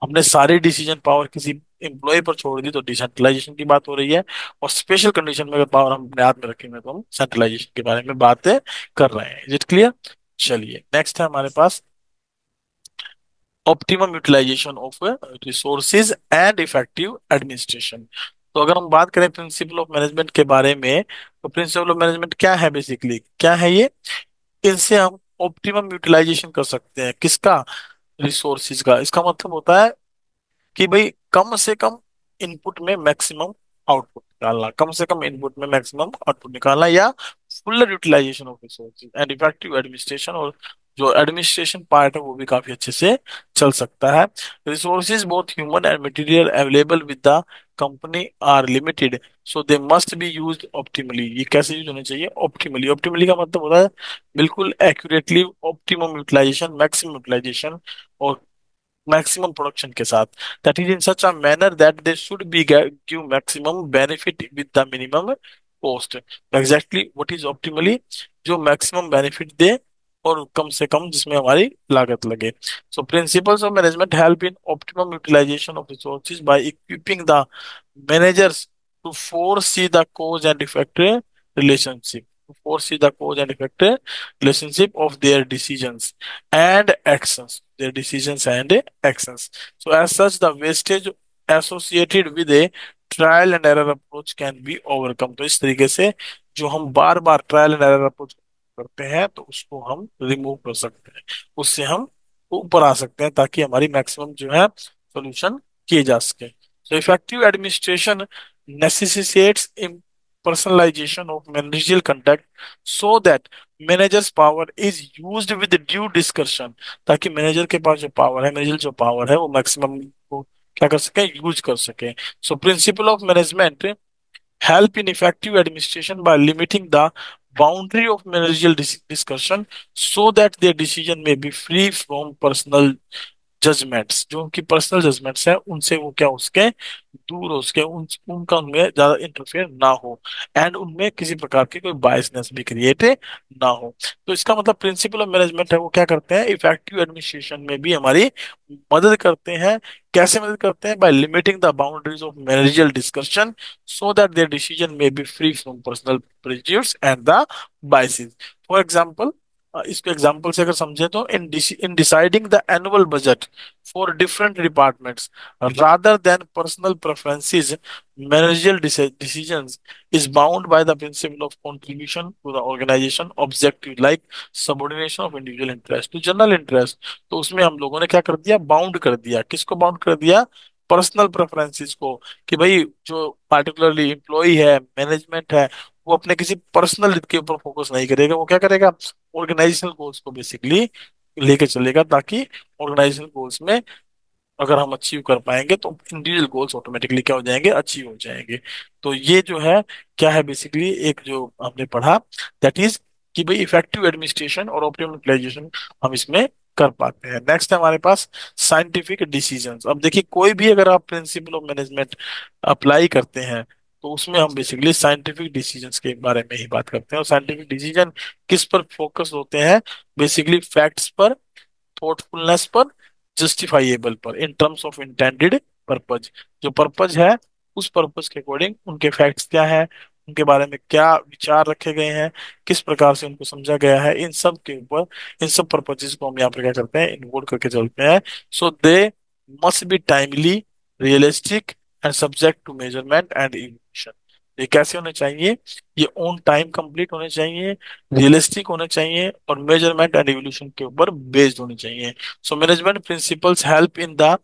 हमने सारी डिसीजन पावर किसी एम्प्लॉय पर छोड़ दी तो डिसेंट्रलाइजेशन की बात हो रही है, और स्पेशल कंडीशन में अगर पावर हम अपने हाथ में रखेंगे तो हम सेंट्रलाइजेशन के बारे में बात कर रहे हैं। Is it clear? चलिए नेक्स्ट है हमारे पास optimum utilization of resources and effective administration. तो अगर हम बात करें प्रिंसिपल ऑफ मैनेजमेंट के बारे में, तो प्रिंसिपल ऑफ मैनेजमेंट क्या है, बेसिकली क्या है ये, इनसे हम ऑप्टिमम यूटिलाइजेशन कर सकते हैं किसका, रिसोर्सेज का। इसका मतलब होता है कि भाई कम से कम इनपुट में मैक्सिमम आउटपुट निकालना, कम से कम इनपुट में मैक्सिमम आउटपुट निकालना, या full utilisation of resources and effective administration. और जो एडमिनिस्ट्रेशन पार्ट है वो भी काफी अच्छे से चल सकता है। Resources both human and material available with the company are limited, so they must be used optimally. ये कैसे यूज होने चाहिए, ऑप्टिमली। ऑप्टिमली का मतलब होता है बिल्कुल accurately, optimum utilisation, maximum utilisation और maximum production के साथ, that is in such a manner that they should be give maximum benefit with the minimum cost। exactly what is optimally, जो maximum benefit दे और कम से कम जिसमें हमारी लागत लगे। so principles of management help in optimum utilization of resources by equipping the managers to foresee the cause and effect relationship, to foresee the cause and effect relationship of their decisions and actions, their decisions and actions। So as such, the wastage associated with a trial and error approach can be overcome। तो इस तरीके से जो हम बार बार trial and error approach करते हैं तो उसको हम रिमूव कर सकते हैं, उससे हम ऊपर आ सकते हैं ताकि हमारी मैक्सिमम जो है सोल्यूशन किए जा सके। So effective administration necessitates personalization of managerial conduct so that manager's power is used with due discretion, ताकि मैनेजर के पास जो पावर है, मैनेजर जो पावर है वो मैक्सिमम को क्या कर सके, यूज कर सके। So principle of management help in effective administration by limiting the boundary of managerial discussion so that their decision may be free from personal judgements, जो उनकी पर्सनल जजमेंट्स है उनसे वो क्या उसके दूर हो सके, उनका उनमें ज्यादा इंटरफेयर ना हो, एंड उनमें किसी प्रकार की कोई बायसनेस भी क्रिएट ना हो। तो इसका मतलब प्रिंसिपल ऑफ मैनेजमेंट है वो क्या करते हैं, इफेक्टिव एडमिनिस्ट्रेशन में भी हमारी मदद करते हैं। कैसे मदद करते हैं, by limiting the boundaries of managerial discussion so that their decision may be free from personal prejudice and the biases. For example, इसको एग्जांपल से अगर समझे तो in deciding the annual budget for different departments rather than personal preferences, managerial decisions is bound by the principle of contribution to the organization objective like subordination of individual interest to general interest। तो उसमें हम लोगों ने क्या कर दिया, bound कर दिया, किसको बाउंड कर दिया, पर्सनल प्रेफरेंसेस को, कि भाई जो पार्टिकुलरली एम्प्लॉय है, मैनेजमेंट है, वो अपने किसी पर्सनल हित के ऊपर फोकस नहीं करेगा, वो क्या करेगा, ऑर्गेनाइजेशनल गोल्स को बेसिकली लेके चलेगा, ताकि ऑर्गेनाइजेशनल गोल्स में अगर हम अचीव कर पाएंगे तो इंडिविजुअल गोल्स ऑटोमेटिकली क्या हो जाएंगे, अचीव हो जाएंगे। तो ये जो है क्या है, बेसिकली एक जो हमने पढ़ा, दैट इज कि भाई इफेक्टिव एडमिनिस्ट्रेशन और ऑप्टिमम यूटिलाइजेशन हम इसमें कर पाते हैं। नेक्स्ट है हमारे पास साइंटिफिक डिसीजंस। अब देखिए कोई भी अगर आप प्रिंसिपल ऑफ मैनेजमेंट अप्लाई करते हैं तो उसमें हम बेसिकली साइंटिफिक डिसीजंस के बारे में ही बात करते हैं। और साइंटिफिक डिसीजन किस पर फोकस होते हैं, बेसिकली फैक्ट्स पर, थॉटफुलनेस पर, जस्टिफाइएबल पर, in terms of intended purpose. जो पर्पज है उस पर्पज के अकॉर्डिंग उनके फैक्ट्स क्या है, उनके बारे में क्या विचार रखे गए हैं, किस प्रकार से उनको समझा गया है, इन सब के ऊपर, इन सब पर्पजेस को हम यहाँ पर क्या करते हैं, इन्वोल्व करके चलते हैं। So they must be timely, realistic and subject to measurement and evolution. ये कैसे होने चाहिए, ये ऑन टाइम कंप्लीट होने चाहिए, रियलिस्टिक होने चाहिए और मेजरमेंट एंड इवोल्यूशन के ऊपर बेस्ड होने चाहिए। So management principles help in the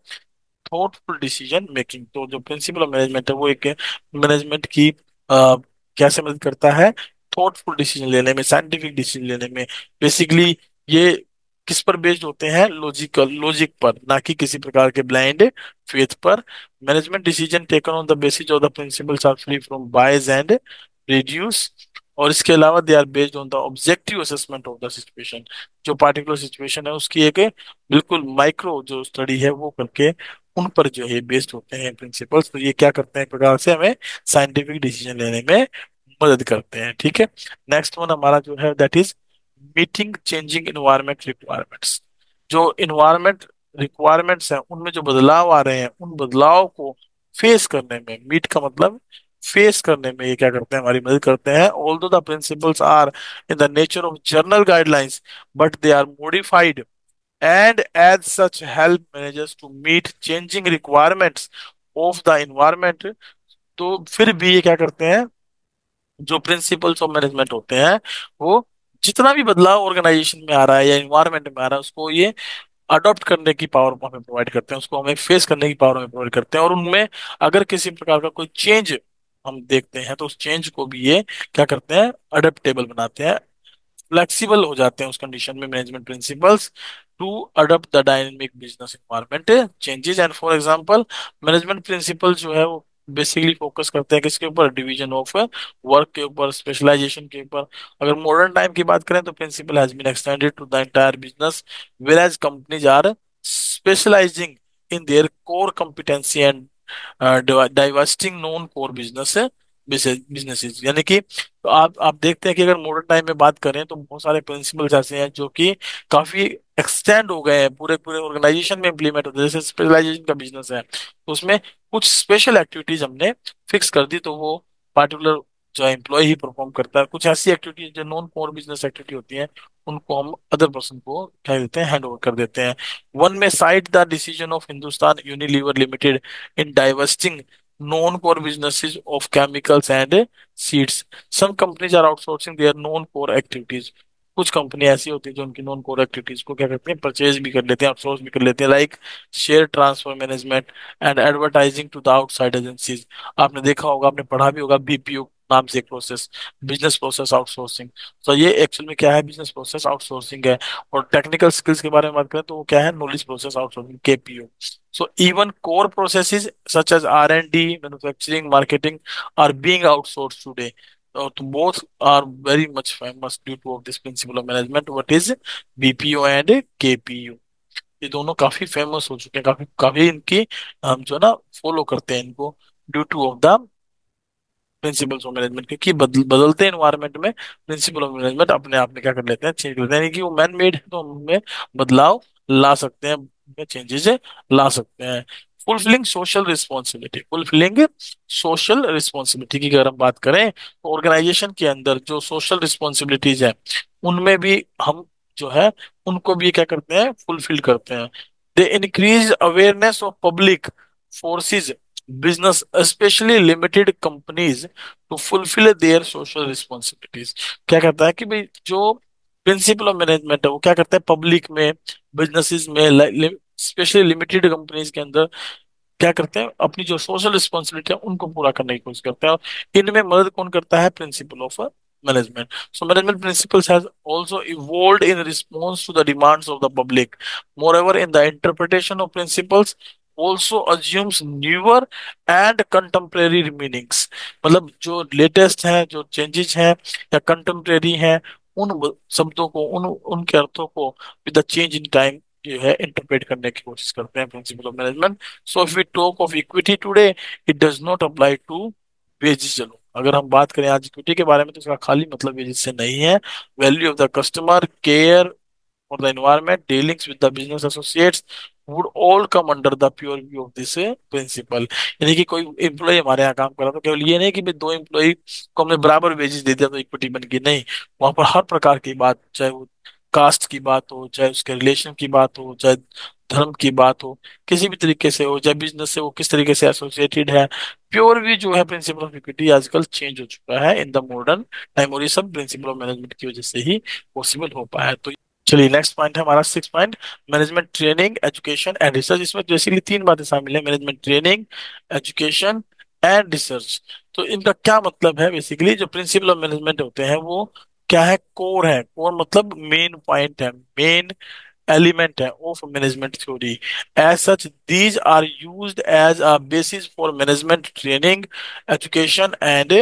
thoughtful decision making. तो जो प्रिंसिपल ऑफ मैनेजमेंट है वो एक मैनेजमेंट की कैसे मदद करता है, थॉटफुल डिसीजन लेने में, साइंटिफिक डिसीजन लेने में। बेसिकली ये किस पर बेस्ड होते हैं, लॉजिक पर, ना कि किसी प्रकार के ब्लाइंड फेथ पर। Management decision taken on the basis of the principles are free from bias and reduce और इसके अलावा they are based on the objective assessment of the situation. जो पार्टिकुलर सिचुएशन है उसकी एक बिल्कुल माइक्रो जो स्टडी है वो करके उन पर जो है बेस्ड होते हैं प्रिंसिपल्स। तो ये क्या करते हैं, एक प्रकार से हमें साइंटिफिक डिसीजन लेने में मदद करते हैं। ठीक है। नेक्स्ट वन हमारा जो है that is meeting changing environment requirements. जो इन्वायरमेंट रिक्वायरमेंट्स हैं उनमें जो बदलाव आ रहे हैं उन बदलाव को फेस करने में, मीट का मतलब फेस करने में ये क्या करते हैं, हमारी मदद करते हैं। Although the principles are in the nature of general guidelines but they are modified and as such help managers to meet changing requirements of the environment। तो फिर भी ये क्या करते हैं, जो प्रिंसिपल्स ऑफ मैनेजमेंट होते हैं वो जितना भी बदलाव ऑर्गेनाइजेशन में आ रहा है या इन्वायरमेंट में आ रहा है उसको ये अडॉप्ट करने की पावर हमें प्रोवाइड करते हैं, उसको हमें फेस करने की पावर हमें प्रोवाइड करते हैं। और उनमें अगर किसी प्रकार का कोई चेंज हम देखते हैं तो उस चेंज को भी ये क्या करते हैं, अडेप्टेबल बनाते हैं, फ्लेक्सिबल हो जाते हैं उस कंडीशन में management principles to adopt the dynamic business environment changes. And for example management principle जो है वो बेसिकली फोकस करते हैं किसके ऊपर, डिवीजन ऑफ वर्क के ऊपर, स्पेशलाइजेशन के ऊपर। अगर मॉडर्न टाइम की बात करें तो principle has been extended to the entire business whereas companies are specializing in their core competency and divesting non core business businesses. यानी कि तो आप देखते हैं कि अगर मॉडर्न टाइम में बात करें तो बहुत सारे प्रिंसिपल्स ऐसे हैं जो कि काफी एक्सटेंड हो गए हैं, पूरे पूरे ऑर्गेनाइजेशन में इम्प्लीमेंट होते हैं। जैसे स्पेशलाइजेशन का बिजनेस है तो उसमें कुछ स्पेशल एक्टिविटीज हमने फिक्स कर दी तो वो पार्टिकुलर जो एम्प्लॉय ही परफॉर्म करता है। कुछ ऐसी एक्टिविटीज जो नॉन कोर बिजनेस एक्टिविटी होती हैं उनको हम अदर पर्सन को क्या देते हैं, हैंड ओवर कर देते हैं। One may cite the decision of Hindustan Unilever Limited in divesting non-core businesses of chemicals and seeds। Some companies are outsourcing their non-core activities। कुछ कंपनी ऐसी होती है जो उनकी नॉन कोर एक्टिविटीज को क्या करते हैं, परचेज भी कर लेते हैं, आउटसोर्स भी कर लेते हैं, like share transfer management and advertising to the outside agencies. आपने देखा होगा, आपने पढ़ा भी होगा, बीपीओ नाम से एक प्रोसेस, बिजनेस प्रोसेस आउटसोर्सिंग। तो ये एक्चुअल में क्या है, बिजनेस प्रोसेस आउटसोर्सिंग है। और टेक्निकल स्किल्स के बारे में बात करें तो वो क्या है, knowledge process outsourcing, KPO. So even core processes such as R&D, manufacturing, marketing are being outsourced today। तो both are very much famous due to of this principle of management, what is BPO and KPO। ये दोनों काफी famous हो चुके हैं, काफी काफी इनकी हम जो है ना फॉलो करते हैं इनको due two of the principles of management. क्योंकि बदलते एनवायरनमेंट में प्रिंसिपल ऑफ मैनेजमेंट अपने आप में क्या कर लेते हैं, चेंज कर लेते हैं। यानी कि वो मैन मेड है तो हम उनमें बदलाव ला सकते हैं, उनमें चेंजेस ला सकते हैं। Fulfilling social responsibility, fulfilling social responsibility की अगर हम बात करें तो ऑर्गेनाइजेशन के अंदर जो सोशल रिस्पॉन्सिबिलिटीज है उनमें भी हम जो है उनको भी क्या करते हैं, फुलफिल करते हैं। They increase awareness of public forces business especially limited companies to fulfill their social responsibilities। क्या करता है कि भाई जो प्रिंसिपल ऑफ मैनेजमेंट है वो क्या करता है, पब्लिक में, बिजनेसेस में, स्पेशली लिमिटेड कंपनीज के अंदर क्या करते हैं, अपनी जो सोशल रिस्पॉन्सिबिलिटी है उनको पूरा करने की कोशिश करते हैं। और इनमें मदद कौन करता है, principal of management. So management principles has also evolved in response to the demands of the public। Moreover, in the interpretation of principles also assumes newer and contemporary meanings। मतलब जो लेटेस्ट हैं, जो चेंजेस हैं या contemporary हैं, उन शब्दों को, उन उनके अर्थों को with the change in time जो है इंटरप्रेट करने की कोशिश करते हैं principal of management. So if we talk of equity today, it does not apply to wages alone। अगर हम बात करें आज इक्विटी के बारे में तो इसका खाली मतलब वेजेस से नहीं है। Value of the customer, care for the environment, dealings with the business associates would all come under the pure view of this principle। यानी कि कोई एम्प्लॉय हमारे यहाँ काम कर रहा है तो केवल ये नहीं कि भाई दो एम्प्लॉय को हमने बराबर वेजेस दे दिया तो इक्विटी बन गई, नहीं। वहां पर हर प्रकार की बात, चाहे वो कास्ट की बात हो, चाहे उसके रिलेशन की बात हो, चाहे धर्म की बात हो, किसी भी तरीके से हो, चाहे बिजनेस से वो किस तरीके से एसोसिएटेड है, प्योर भी जो है प्रिंसिपल ऑफ इक्विटी आजकल चेंज हो चुका है इन द मॉडर्न टाइम। और ये सब प्रिंसिपल ऑफ मैनेजमेंट की वजह से ही पॉसिबल हो पाया है। तो चलिए नेक्स्ट पॉइंट है हमारा, six point, management training, education and research. इसमें बेसिकली तीन बातें शामिल है, management training, education and research. तो इनका क्या मतलब है, बेसिकली जो प्रिंसिपल ऑफ मैनेजमेंट होते हैं वो क्या है, कोर मतलब मेन पॉइंट है, मेन एलिमेंट है of management theory. As such these are used as a basis for management training, education and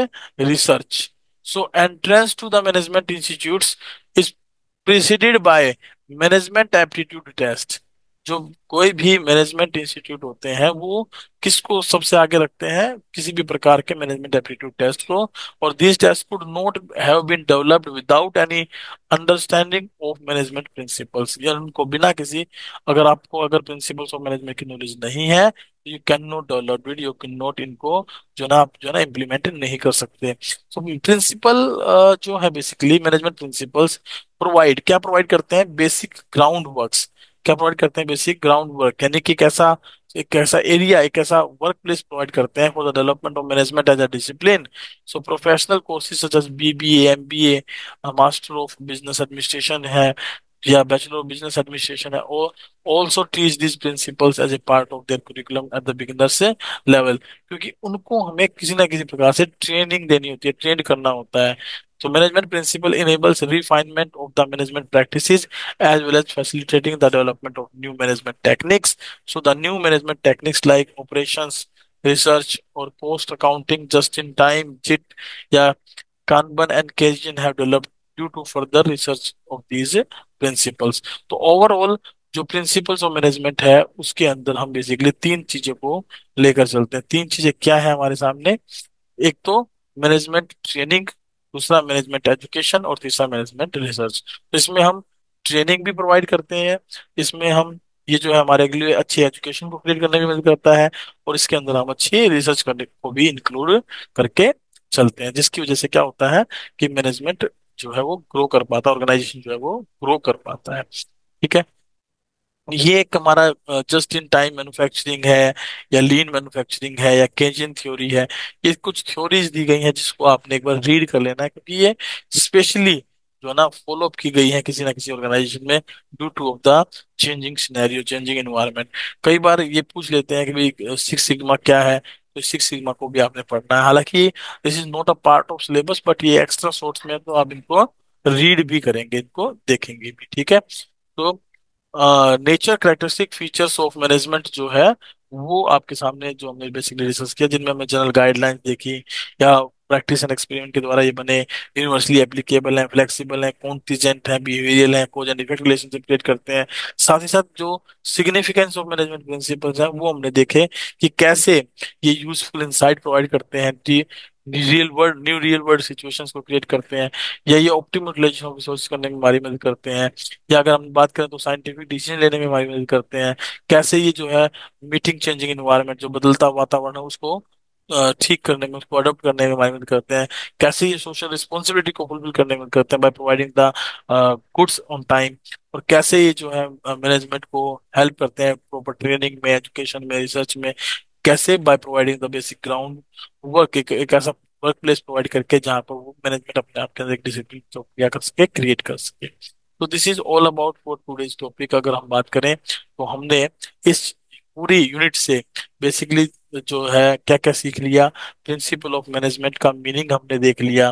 research. So entrance to the management institutes is preceded by management aptitude test. जो कोई भी management institute होते हैं वो किसको सबसे आगे रखते हैं, किसी भी प्रकार के मैनेजमेंट एप्टीट्यूड टेस्ट को। और this test could not have been developed without any understanding of management principles, या उनको बिना किसी, अगर आपको अगर प्रिंसिपल्स ऑफ मैनेजमेंट की नॉलेज नहीं है तो you can not develop it, you can not इनको जो ना आप जो ना इम्प्लीमेंट नहीं कर सकते। सो प्रिंसिपल जो है बेसिकली मैनेजमेंट प्रिंसिपल्स प्रोवाइड क्या प्रोवाइड करते हैं, बेसिक ग्राउंड वर्क्स। क्या प्रोवाइड करते हैं, बेसिक ग्राउंड वर्क, यानी कि एक ऐसा एरिया, एक ऐसा वर्क प्लेस प्रोवाइड करते हैं for the development of management as a discipline. So professional courses such as BBA, MBA, master of business administration है या बैचलर ऑफ बिजनेस एडमिनिस्ट्रेशन है, और also teach this principles as a part of their curriculum at the beginners level. क्योंकि उनको हमें किसी ना किसी प्रकार से ट्रेनिंग देनी होती है, ट्रेन करना होता है। So management principle enables refinement of the management practices as well as facilitating the development of new management techniques. So the new management techniques like operations, research or post accounting, just in time, JIT, yeah, Kanban and Kaizen have developed due to further research of these principles. तो overall जो principles of management है उसके अंदर हम basically तीन चीजों को लेकर चलते हैं। तीन चीजें क्या है हमारे सामने, एक तो मैनेजमेंट ट्रेनिंग, दूसरा मैनेजमेंट एजुकेशन और तीसरा मैनेजमेंट रिसर्च। तो इसमें हम ट्रेनिंग भी प्रोवाइड करते हैं, इसमें हम ये जो है हमारे लिए अच्छी एजुकेशन को क्रिएट करने में मदद करता है, और इसके अंदर हम अच्छी रिसर्च करने को भी इंक्लूड करके चलते हैं, जिसकी वजह से क्या होता है कि मैनेजमेंट जो है वो ग्रो कर पाता है, ऑर्गेनाइजेशन जो है वो ग्रो कर पाता है। ठीक है, ये एक हमारा जस्ट इन टाइम मैन्युफैक्चरिंग है या लीन मैन्युफैक्चरिंग है या केजिन थ्योरी है, ये कुछ थ्योरीज दी गई हैं जिसको आपने एक बार रीड कर लेना है, क्योंकि ये स्पेशली जो है ना फॉलो अप की गई है किसी ना किसी ऑर्गेनाइजेशन में due two of the changing scenario, changing environment. कई बार ये पूछ लेते हैं कि भाई सिक्स सिग्मा क्या है, तो सिक्स सिग्मा को भी आपने पढ़ना है। हालांकि this is not a part of syllabus, but ये एक्स्ट्रा सोर्स में है, तो आप इनको रीड भी करेंगे, इनको देखेंगे भी। ठीक है, तो nature characteristic features of management जो है वो आपके सामने जो हमने बेसिकली डिस्कस किया, जिनमें हमने जनरल गाइडलाइंस देखी या प्रैक्टिस एंड एक्सपेरिमेंट के द्वारा ये बने, यूनिवर्सली एप्लीकेबल हैं, फ्लेक्सिबल हैं, कॉन्टिजेंट हैं, बिहेवियरल हैं, कोज एंड इफेक्ट रिलेशनशिप क्रिएट करते हैं। साथ ही साथ जो सिग्निफिकेंस ऑफ मैनेजमेंट प्रिंसिपल्स हैं वो हमने देखे कि कैसे ये यूजफुल इंसाइट प्रोवाइड करते हैं, न्यू रियल वर्ल्ड सिचुएशंस को क्रिएट करते हैं, या ये ऑप्टिमल यूटिलाइजेशन ऑफ रिसोर्स करने में हमारी मदद करते हैं, या अगर हम बात करें तो साइंटिफिक डिसीजन लेने में हमारी मदद करते हैं, कैसे ये जो है मीटिंग चेंजिंग इन्वायरमेंट, जो बदलता वातावरण है उसको ठीक करने में, उसको अडॉप्ट करने में हमारी मदद करते हैं, कैसे ये सोशल रिस्पॉन्सिबिलिटी को फुलफिल करने में मदद करते हैं by providing the goods on time, और कैसे ये जो है मैनेजमेंट को हेल्प करते हैं प्रॉपर ट्रेनिंग में, एजुकेशन में, रिसर्च में, कैसे by providing the basic ground work, एक ऐसा वर्क प्लेस प्रोवाइड करके जहाँ पर वो मैनेजमेंट अपने आप के अंदर एक डिसिप्लिन क्या कर सके, क्रिएट कर सके। तो this is all about for today's topic. अगर हम बात करें तो हमने इस पूरी यूनिट से बेसिकली जो है क्या क्या सीख लिया, प्रिंसिपल ऑफ मैनेजमेंट का मीनिंग हमने देख लिया,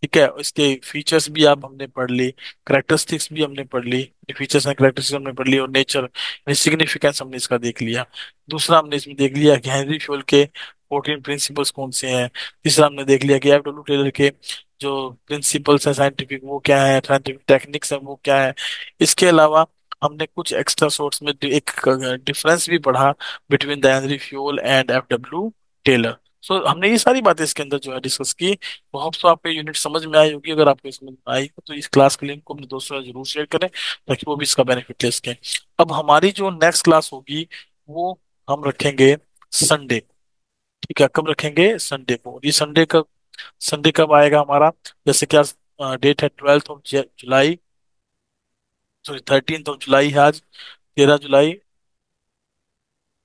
ठीक है, इसके फीचर्स भी आप हमने पढ़ ली, करेक्टरिस्टिक्स भी हमने पढ़ ली, फीचर्स एंड करेक्टरिस्टिक्स हमने पढ़ ली, और नेचर सिग्निफिकेंस हमने इसका देख लिया। दूसरा हमने इसमें देख लिया कि हेनरी फ्योल के 14 प्रिंसिपल्स कौन से हैं। तीसरा हमने देख लिया कि एफ डब्ल्यू टेलर के जो प्रिंसिपल्स हैं साइंटिफिक वो क्या है, साइंटिफिक टेक्निक्स हैं वो क्या है। इसके अलावा हमने कुछ एक्स्ट्रा सोर्स में एक डिफरेंस भी पढ़ा between the Henry Fayol and F W Taylor. So हमने ये सारी बातें इसके अंदर जो है डिस्कस की। तो होप्स तो आपको यूनिट समझ में आई होगी। अगर आपको समझ में आई हो तो इस क्लास के लिंक को अपने दोस्तों से जरूर शेयर करें ताकि वो भी इसका बेनिफिट ले सकें। अब हमारी जो नेक्स्ट क्लास होगी वो हम रखेंगे संडे। ठीक है, कब रखेंगे, संडे को। ये संडे कब आएगा हमारा, जैसे क्या डेट है, 12 जुलाई, सॉरी 13 जुलाई है आज, 13 जुलाई,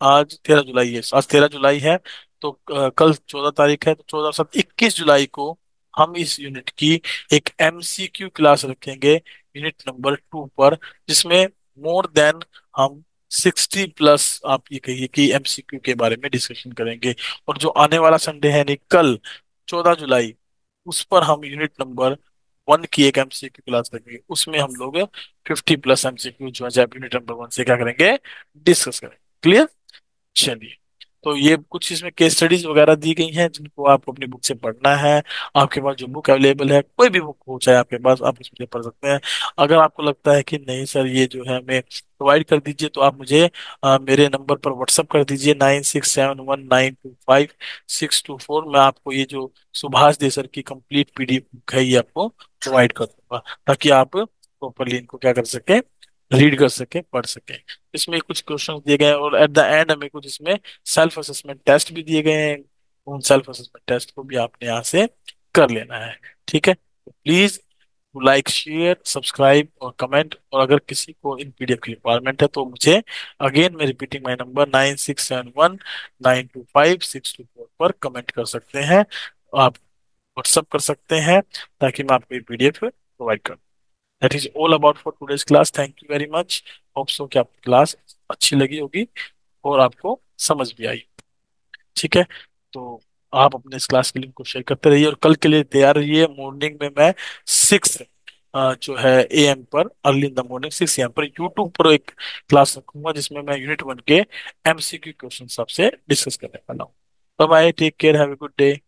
आज 13 जुलाई है, आज 13 जुलाई है। तो कल 14 तारीख है, तो 14 7 21 जुलाई को हम इस यूनिट की एक एमसीक्यू क्लास रखेंगे यूनिट नंबर 2 पर, जिसमें मोर देन हम 60+ आप ये कहिए कि एमसीक्यू के बारे में डिस्कशन करेंगे। और जो आने वाला संडे है, नहीं कल 14 जुलाई, उस पर हम यूनिट नंबर 1 की एक एमसीक्यू क्लास रखेंगे, उसमें हम लोग 50+ एमसीक्यू जो है यूनिट नंबर 1 से क्या करेंगे, डिस्कस करेंगे। क्लियर, चलिए। तो ये कुछ इसमें केस स्टडीज वगैरह दी गई हैं जिनको आपको अपनी बुक से पढ़ना है। आपके पास जो बुक अवेलेबल है, कोई भी बुक हो चाहे आपके पास, आप उसमें पढ़ सकते हैं। अगर आपको लगता है कि नहीं सर ये जो है हमें प्रोवाइड कर दीजिए, तो आप मुझे मेरे नंबर पर व्हाट्सअप कर दीजिए 9671925624। मैं आपको ये जो सुभाष देसर की कंप्लीट पीडीएफ बुक है ये आपको प्रोवाइड कर दूंगा, ताकि आप प्रॉपरली इनको क्या कर सकें, रीड कर सकें, पढ़ सकें। इसमें कुछ क्वेश्चन दिए गए हैं और एट द एंड हमें कुछ इसमें सेल्फ असेसमेंट टेस्ट भी दिए गए हैं। उन सेल्फ असेसमेंट टेस्ट को भी आपने यहाँ से कर लेना है। ठीक है, प्लीज लाइक, शेयर, सब्सक्राइब और कमेंट। और अगर किसी को इन पीडीएफ की रिक्वायरमेंट है तो मुझे, अगेन मैं रिपीटिंग माई नंबर, 9671925624 पर कमेंट कर सकते हैं। आप व्हाट्सअप कर सकते हैं, ताकि मैं आपको ये पीडीएफ प्रोवाइड करूँ। That is all about for today's class. Thank you very much. Hope so कि आपकी क्लास अच्छी लगी होगी और आपको समझ भी आई। ठीक है, तो आप अपने इस क्लास के लिंक को शेयर करते रहिए और कल के लिए तैयार रहिए। मॉर्निंग में मैं 6 जो है AM पर, early in the morning 6 AM पर यूट्यूब पर एक क्लास रखूंगा, जिसमें मैं यूनिट 1 के MCQ क्वेश्चन आपसे डिस्कस करने वाला हूँ। Bye bye, take care, have a good day.